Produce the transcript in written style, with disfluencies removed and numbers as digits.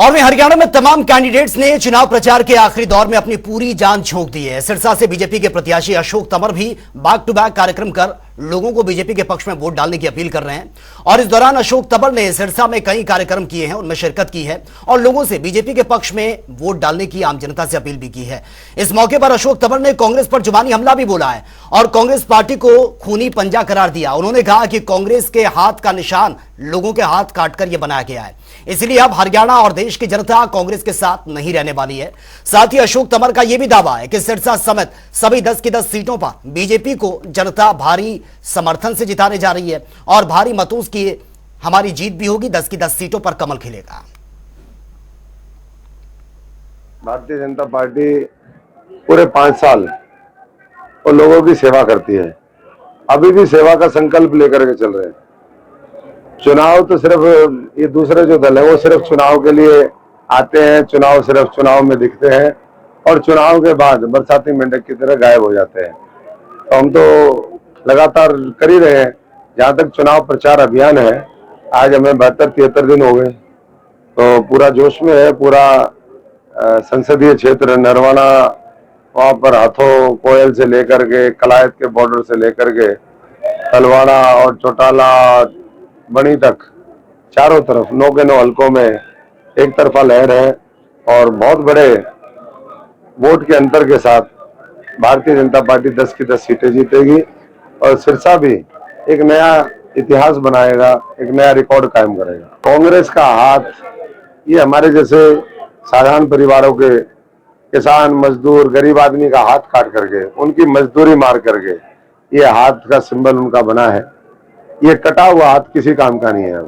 और वे हरियाणा में तमाम कैंडिडेट्स ने चुनाव प्रचार के आखिरी दौर में अपनी पूरी जान झोंक दी है। सिरसा से बीजेपी के प्रत्याशी अशोक तंवर भी बैक टू बैक कार्यक्रम कर लोगों को बीजेपी के पक्ष में वोट डालने की अपील कर रहे हैं। और इस दौरान अशोक तंवर ने सिरसा में कई कार्यक्रम किए हैं, उनमें शिरकत की है और लोगों से बीजेपी के पक्ष में वोट डालने की आम जनता से अपील भी की है। इस मौके पर अशोक तंवर ने कांग्रेस पर जुबानी हमला भी बोला है और कांग्रेस पार्टी को खूनी पंजा करार दिया। उन्होंने कहा कि कांग्रेस के हाथ का निशान लोगों के हाथ काटकर यह बनाया गया है, इसलिए अब हरियाणा और देश की जनता कांग्रेस के साथ नहीं रहने वाली है। साथ ही अशोक तंवर का यह भी दावा है कि सिरसा समेत सभी 10 की 10 सीटों पर बीजेपी को जनता भारी समर्थन से जिताने जा रही है और भारी मतों की हमारी जीत भी होगी। 10 की 10 सीटों पर कमल खिलेगा। भारतीय जनता पार्टी पूरे 5 साल और लोगों की सेवा करती है, अभी भी सेवा का संकल्प लेकर के चल रहे हैं। चुनाव तो सिर्फ ये दूसरे जो दल है वो सिर्फ चुनाव के लिए आते हैं, चुनाव सिर्फ चुनाव में दिखते हैं और चुनाव के बाद बरसाती मेंढक की तरह गायब हो जाते हैं। तो हम तो लगातार कर ही रहे हैं। जहां तक चुनाव प्रचार अभियान है, आज हमें 72-73 दिन हो गए, तो पूरा जोश में है। पूरा संसदीय क्षेत्र नरवाना, वहां पर हाथों कोयल से लेकर के कलायत के बॉर्डर से लेकर के तलवाड़ा और चौटाला बनी तक चारों तरफ 9 के 9 हलकों में एक तरफा लहर है और बहुत बड़े वोट के अंतर के साथ भारतीय जनता पार्टी 10 की 10 सीटें जीतेगी और सिरसा भी एक नया इतिहास बनाएगा, एक नया रिकॉर्ड कायम करेगा। कांग्रेस का हाथ ये हमारे जैसे साधारण परिवारों के किसान, मजदूर, गरीब आदमी का हाथ काट करके, उनकी मजदूरी मार करके ये हाथ का सिंबल उनका बना है। ये कटा हुआ हाथ किसी काम का नहीं है।